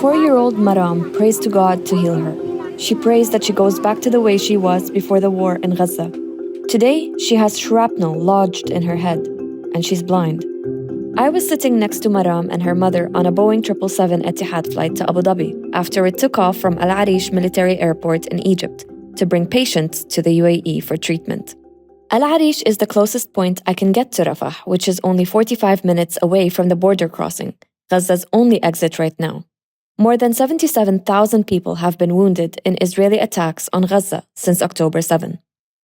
4-year-old Maram prays to God to heal her. She prays that she goes back to the way she was before the war in Gaza. Today, she has shrapnel lodged in her head, and she's blind. I was sitting next to Maram and her mother on a Boeing 777 Etihad flight to Abu Dhabi after it took off from Al Arish military airport in Egypt to bring patients to the UAE for treatment. Al Arish is the closest point I can get to Rafah, which is only 45 minutes away from the border crossing, Gaza's only exit right now. More than 77,000 people have been wounded in Israeli attacks on Gaza since October 7.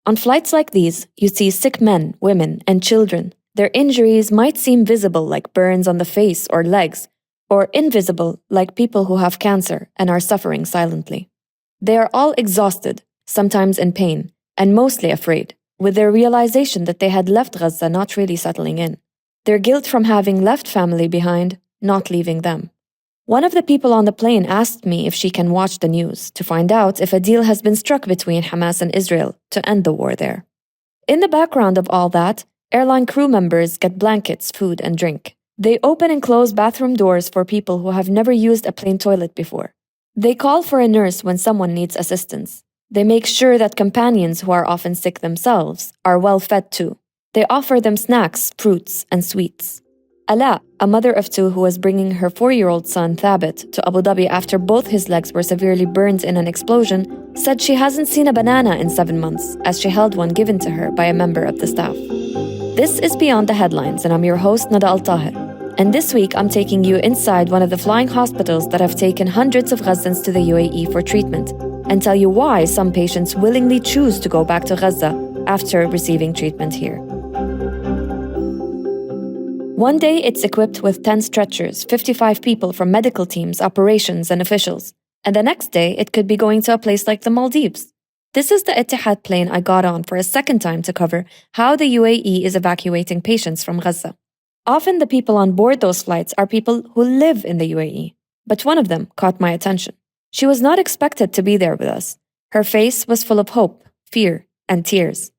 On flights like these, you see sick men, women, and children. Their injuries might seem visible like burns on the face or legs, or invisible like people who have cancer and are suffering silently. They are all exhausted, sometimes in pain, and mostly afraid, with their realization that they had left Gaza not really settling in. Their guilt from having left family behind, not leaving them. One of the people on the plane asked me if she can watch the news to find out if a deal has been struck between Hamas and Israel to end the war there. In the background of all that, airline crew members get blankets, food, and drink. They open and close bathroom doors for people who have never used a plane toilet before. They call for a nurse when someone needs assistance. They make sure that companions who are often sick themselves are well fed too. They offer them snacks, fruits, and sweets. Ala, a mother of two who was bringing her 4-year-old son Thabit to Abu Dhabi after both his legs were severely burned in an explosion, said she hasn't seen a banana in 7 months as she held one given to her by a member of the staff. This is Beyond the Headlines, and I'm your host, Nada AlTaher. And this week, I'm taking you inside one of the flying hospitals that have taken hundreds of Gazans to the UAE for treatment, and tell you why some patients willingly choose to go back to Gaza after receiving treatment here. One day, it's equipped with 10 stretchers, 55 people from medical teams, operations, and officials. And the next day, it could be going to a place like the Maldives. This is the Etihad plane I got on for a second time to cover how the UAE is evacuating patients from Gaza. Often the people on board those flights are people who live in the UAE. But one of them caught my attention. She was not expected to be there with us. Her face was full of hope, fear, and tears.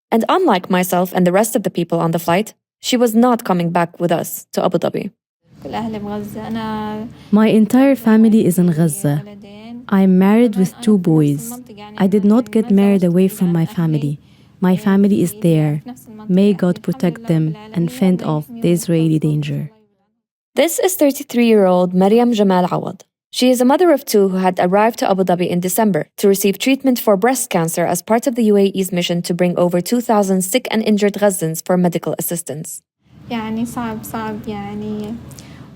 And unlike myself and the rest of the people on the flight, she was not coming back with us to Abu Dhabi. My entire family is in Gaza. I'm married with 2 boys. I did not get married away from my family. My family is there. May God protect them and fend off the Israeli danger. This is 33-year-old Maryam Jamal Awad. She is a mother of 2 who had arrived to Abu Dhabi in December to receive treatment for breast cancer as part of the UAE's mission to bring over 2,000 sick and injured Gazans for medical assistance.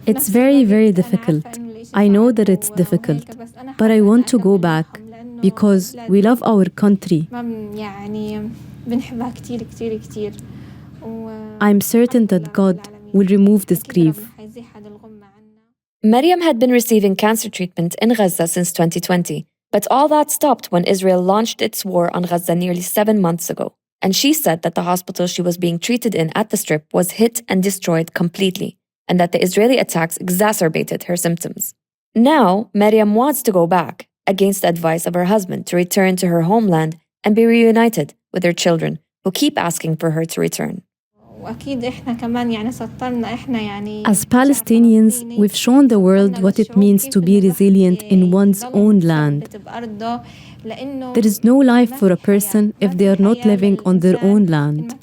It's very, very difficult. I know that it's difficult, but I want to go back because we love our country. I'm certain that God will remove this grief. Maryam had been receiving cancer treatment in Gaza since 2020, but all that stopped when Israel launched its war on Gaza nearly 7 months ago. And she said that the hospital she was being treated in at the Strip was hit and destroyed completely, and that the Israeli attacks exacerbated her symptoms. Now, Maryam wants to go back, against the advice of her husband, to return to her homeland and be reunited with her children, who keep asking for her to return. As Palestinians, we've shown the world what it means to be resilient in one's own land. There is no life for a person if they are not living on their own land.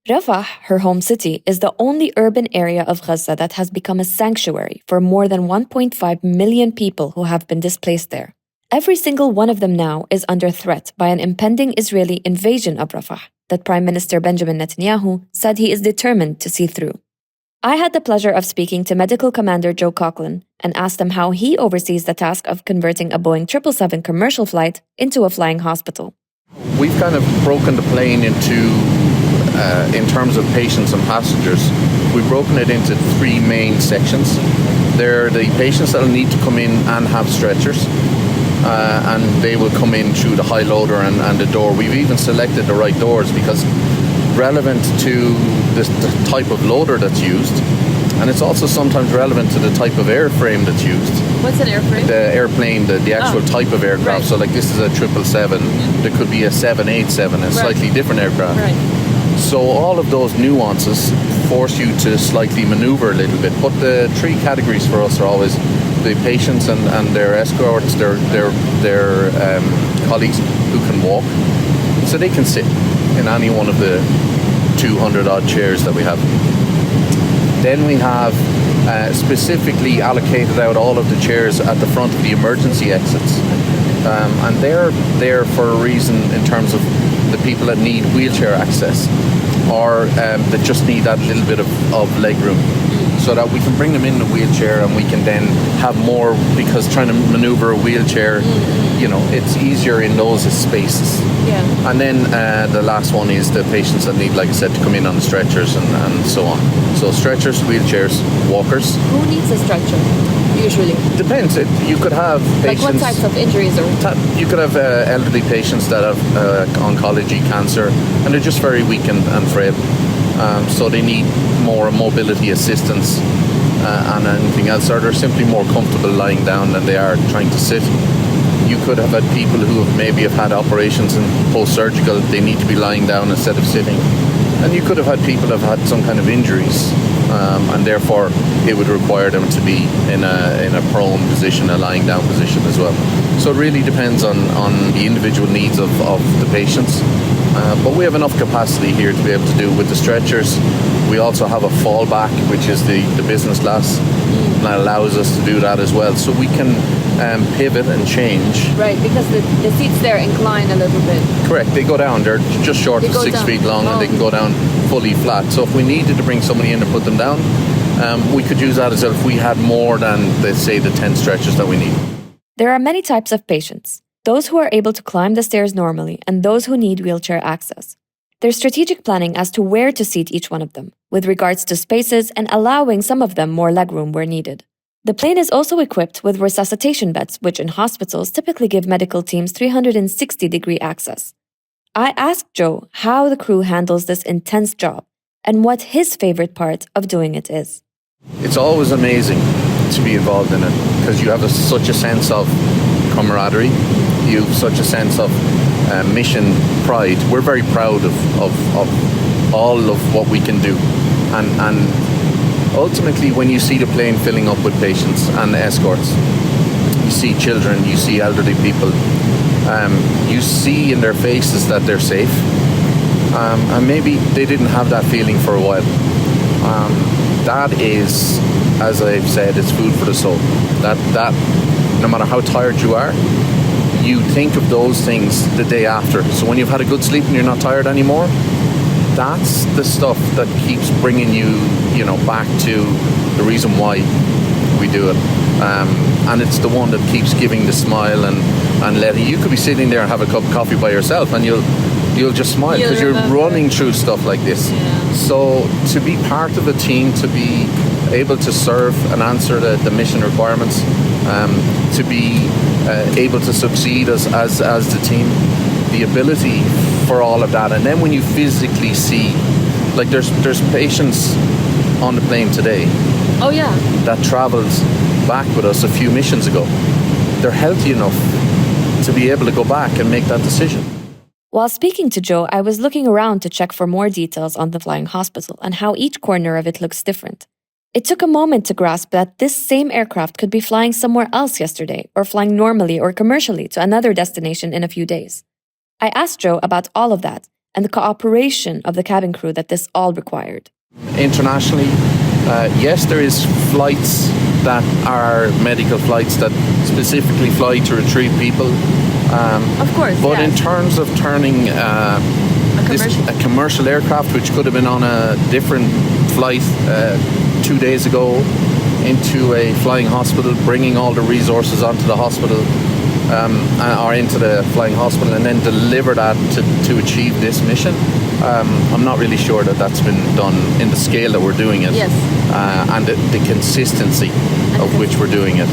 Rafah, her home city, is the only urban area of Gaza that has become a sanctuary for more than 1.5 million people who have been displaced there. Every single one of them now is under threat by an impending Israeli invasion of Rafah that Prime Minister Benjamin Netanyahu said he is determined to see through. I had the pleasure of speaking to Medical Commander Joe Coughlin and asked him how he oversees the task of converting a Boeing 777 commercial flight into a flying hospital. We've kind of broken the plane into, in terms of patients and passengers, we've broken it into 3 main sections. There are the patients that will need to come in and have stretchers. And they will come in through the high loader and the door. We've even selected the right doors because relevant to the type of loader that's used, and it's also sometimes relevant to the type of airframe that's used. What's an airframe? The airplane, the actual type of aircraft. Right. So like this is a 777, there could be a 787, a slightly different aircraft. Right. So all of those nuances force you to slightly maneuver a little bit. But the three categories for us are always the patients and their escorts, their colleagues who can walk. So they can sit in any one of the 200 odd chairs that we have. Then we have specifically allocated out all of the chairs at the front of the emergency exits. And they're there for a reason in terms of the people that need wheelchair access or that just need that little bit of leg room, so that we can bring them in the wheelchair and we can then have more, because trying to maneuver a wheelchair, it's easier in those spaces. Yeah. And then the last one is the patients that need, like I said, to come in on the stretchers and so on. So stretchers, wheelchairs, walkers. Who needs a stretcher, usually? Depends. You could have patients... Like what types of injuries? You could have elderly patients that have oncology, cancer, and they're just very weak and frail. So they need more mobility assistance and anything else, or they're simply more comfortable lying down than they are trying to sit. You could have had people who have had operations and post-surgical, they need to be lying down instead of sitting. And you could have had people that have had some kind of injuries, and therefore it would require them to be in a prone position, a lying down position as well. So it really depends on the individual needs of the patients. But we have enough capacity here to be able to do with the stretchers. We also have a fallback, which is the business class, and that allows us to do that as well. So we can pivot and change. Right, because the seats there incline a little bit. Correct, they go down. They're just short of 6 feet long, and they can go down fully flat. So if we needed to bring somebody in to put them down, we could use that as well if we had more than, let's say, the 10 stretchers that we need. There are many types of patients. Those who are able to climb the stairs normally and those who need wheelchair access. There's strategic planning as to where to seat each one of them, with regards to spaces and allowing some of them more legroom where needed. The plane is also equipped with resuscitation beds, which in hospitals typically give medical teams 360-degree access. I asked Joe how the crew handles this intense job and what his favorite part of doing it is. It's always amazing to be involved in it because you have such a sense of camaraderie. You have such a sense of mission pride. We're very proud of all of what we can do. And ultimately, when you see the plane filling up with patients and escorts, you see children, you see elderly people, you see in their faces that they're safe. And maybe they didn't have that feeling for a while. That is, as I've said, it's food for the soul. That no matter how tired you are, you think of those things the day after. So when you've had a good sleep and you're not tired anymore, that's the stuff that keeps bringing you, back to the reason why we do it. And it's the one that keeps giving the smile and letting you could be sitting there and have a cup of coffee by yourself and you'll just smile because you're running through stuff like this. Yeah. So to be part of a team, to be able to serve and answer the mission requirements, to be able to succeed as the team, the ability for all of that. And then when you physically see, like there's patients on the plane today. Oh yeah. That travelled back with us a few missions ago. They're healthy enough to be able to go back and make that decision. While speaking to Joe, I was looking around to check for more details on the flying hospital and how each corner of it looks different. It took a moment to grasp that this same aircraft could be flying somewhere else yesterday or flying normally or commercially to another destination in a few days. I asked Joe about all of that and the cooperation of the cabin crew that this all required. Internationally, yes, there is flights that are medical flights that specifically fly to retrieve people. Of course, but yes. in terms of turning a commercial aircraft, which could have been on a different flight 2 days ago, into a flying hospital, bringing all the resources onto the hospital, or into the flying hospital, and then deliver that to achieve this mission. I'm not really sure that that's been done in the scale that we're doing it, yes. And the consistency of which we're doing it.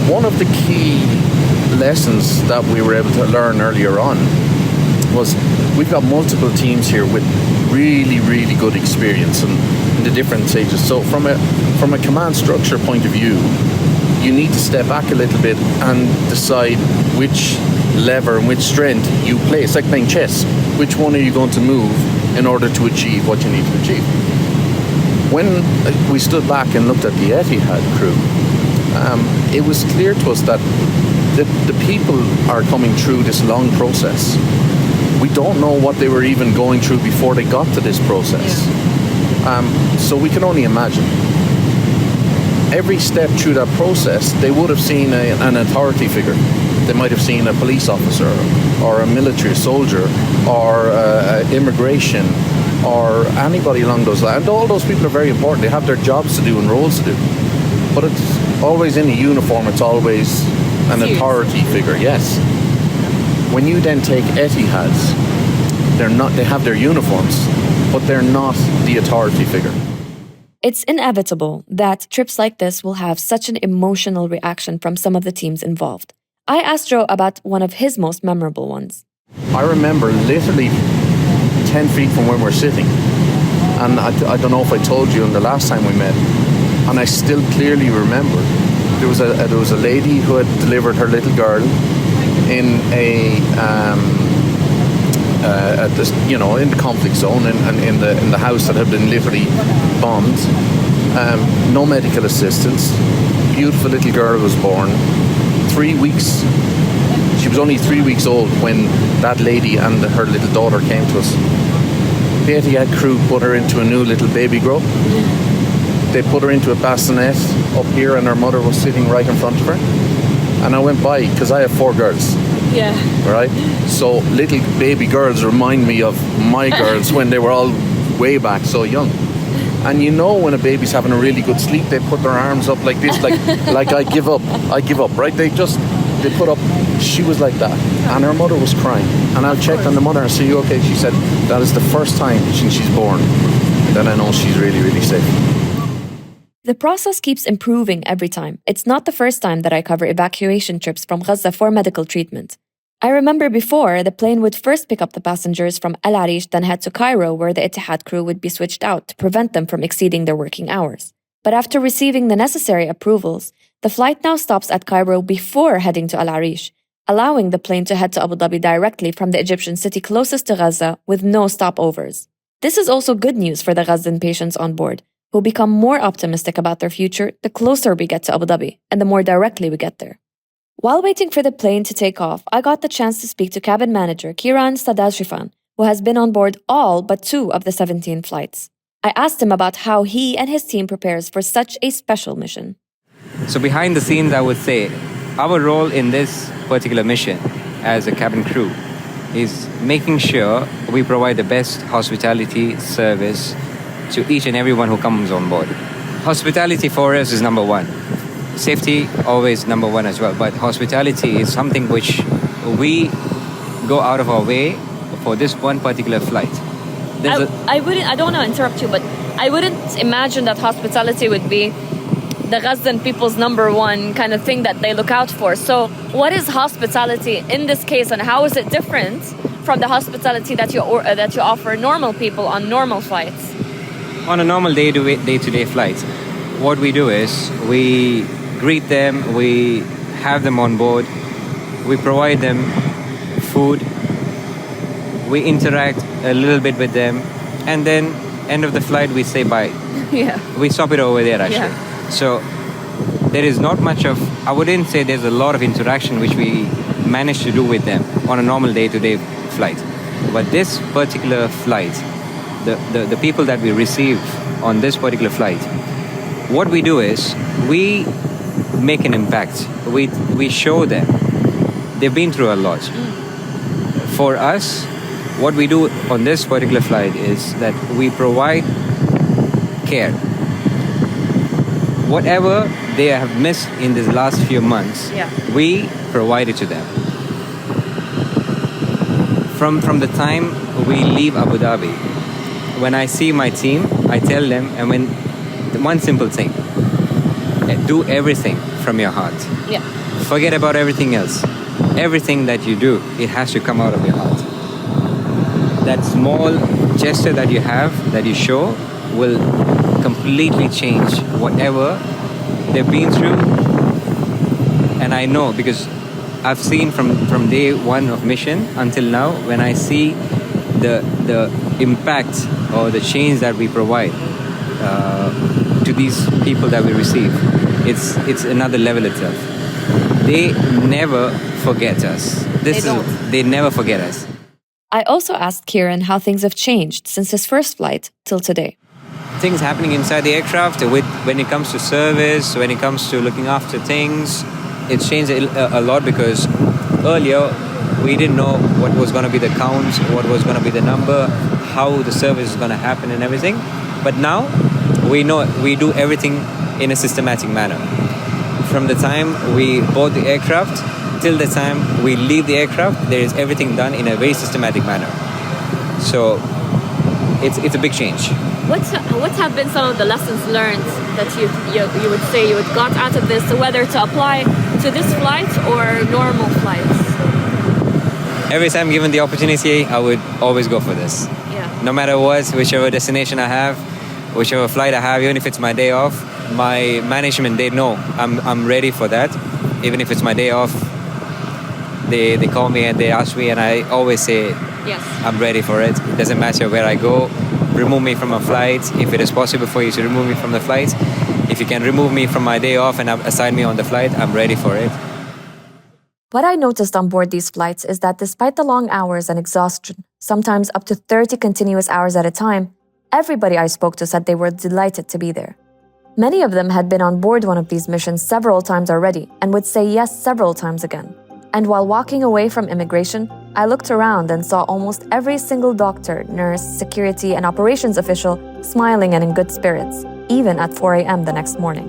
One of the key lessons that we were able to learn earlier on was we've got multiple teams here with really, really good experience in the different stages. So from a command structure point of view, you need to step back a little bit and decide which lever and which strength you play. It's like playing chess. Which one are you going to move in order to achieve what you need to achieve? when we stood back and looked at the Etihad crew, it was clear to us that the people are coming through this long process. We don't know what they were even going through before they got to this process. So we can only imagine. Every step through that process, they would have seen an authority figure. They might have seen a police officer or a military soldier or immigration or anybody along those lines. And all those people are very important. They have their jobs to do and roles to do. But it's always in a uniform, it's always an authority figure, yes. When you then take Etihads, they have their uniforms, but they're not the authority figure. It's inevitable that trips like this will have such an emotional reaction from some of the teams involved. I asked Joe about one of his most memorable ones. I remember literally 10 feet from where we're sitting, and I don't know if I told you the last time we met, and I still clearly remember there was a lady who had delivered her little girl in in the conflict zone and in the house that had been literally bombed. No medical assistance. Beautiful little girl was born. 3 weeks. She was only 3 weeks old when that lady and her little daughter came to us. The Etihad crew put her into a new little baby grow. They put her into a bassinet up here, and her mother was sitting right in front of her. And I went by, because I have 4 girls. Yeah. Right? So little baby girls remind me of my girls when they were all way back so young. And you know when a baby's having a really good sleep, they put their arms up like this, like I give up, right? They put up, she was like that. And her mother was crying. And I checked on the mother and said, "You okay?" She said, "That is the first time since she's born that I know she's really, really safe." The process keeps improving every time. It's not the first time that I cover evacuation trips from Gaza for medical treatment. I remember before, the plane would first pick up the passengers from Al Arish, then head to Cairo, where the Etihad crew would be switched out to prevent them from exceeding their working hours. But after receiving the necessary approvals, the flight now stops at Cairo before heading to Al Arish, allowing the plane to head to Abu Dhabi directly from the Egyptian city closest to Gaza with no stopovers. This is also good news for the Gazan patients on board, who become more optimistic about their future the closer we get to Abu Dhabi and the more directly we get there. While waiting for the plane to take off, I got the chance to speak to cabin manager Kiran Sadashifan, who has been on board all but 2 of the 17 flights. I asked him about how he and his team prepares for such a special mission. So behind the scenes, I would say, our role in this particular mission as a cabin crew is making sure we provide the best hospitality service to each and everyone who comes on board. Hospitality for us is number 1. Safety, always number 1 as well. But hospitality is something which we go out of our way for this one particular flight. I don't want to interrupt you, but I wouldn't imagine that hospitality would be the Gazan people's number 1 kind of thing that they look out for. So what is hospitality in this case, and how is it different from the hospitality that you offer normal people on normal flights? On a normal day-to-day flight, what we do is we greet them, we have them on board, we provide them food, we interact a little bit with them, and then end of the flight we say bye. Yeah. We stop it over there actually. Yeah. So there is not much of, I wouldn't say there's a lot of interaction which we manage to do with them on a normal day-to-day flight. But this particular flight, the people that we receive on this particular flight, what we do is we make an impact. We show them they've been through a lot. For us, what we do on this particular flight is that we provide care. Whatever they have missed in these last few months, we provide it to them. From the time we leave Abu Dhabi, when I see my team, I tell them, one simple thing: do everything from your heart. Yeah. Forget about everything else. Everything that you do, it has to come out of your heart. That small gesture that you have, that you show, will completely change whatever they've been through. And I know, because I've seen from day 1 of mission until now, when I see the impact or the change that we provide, to these people that we receive, it's another level itself. They never forget us. They never forget us. I also asked Kieran how things have changed since his first flight till today. Things happening inside the aircraft when it comes to service, when it comes to looking after things, it's changed a lot, because earlier we didn't know what was going to be the count, what was going to be the number, how the service is going to happen and everything. But now we know we do everything in a systematic manner. From the time we board the aircraft till the time we leave the aircraft, there is everything done in a very systematic manner. So it's a big change. What have been some of the lessons learned that you would say you got out of this, whether to apply to this flight or normal flights? Every time given the opportunity, I would always go for this. Yeah. No matter what, whichever destination I have, whichever flight I have, even if it's my day off, my management, they know I'm ready for that. Even if it's my day off, they call me and they ask me, and I always say, yes, I'm ready for it. It doesn't matter where I go. Remove me from a flight if it is possible for you to remove me from the flight. If you can remove me from my day off and assign me on the flight, I'm ready for it. What I noticed on board these flights is that despite the long hours and exhaustion, sometimes up to 30 continuous hours at a time, everybody I spoke to said they were delighted to be there. Many of them had been on board one of these missions several times already and would say yes several times again. And while walking away from immigration, I looked around and saw almost every single doctor, nurse, security, and operations official smiling and in good spirits, even at 4 a.m. the next morning.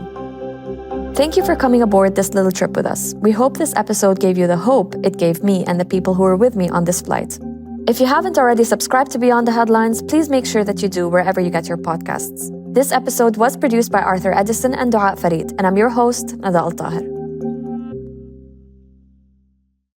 Thank you for coming aboard this little trip with us. We hope this episode gave you the hope it gave me and the people who were with me on this flight. If you haven't already subscribed to Beyond the Headlines, please make sure that you do wherever you get your podcasts. This episode was produced by Arthur Edison and Dua Farid, and I'm your host, Nada AlTaher.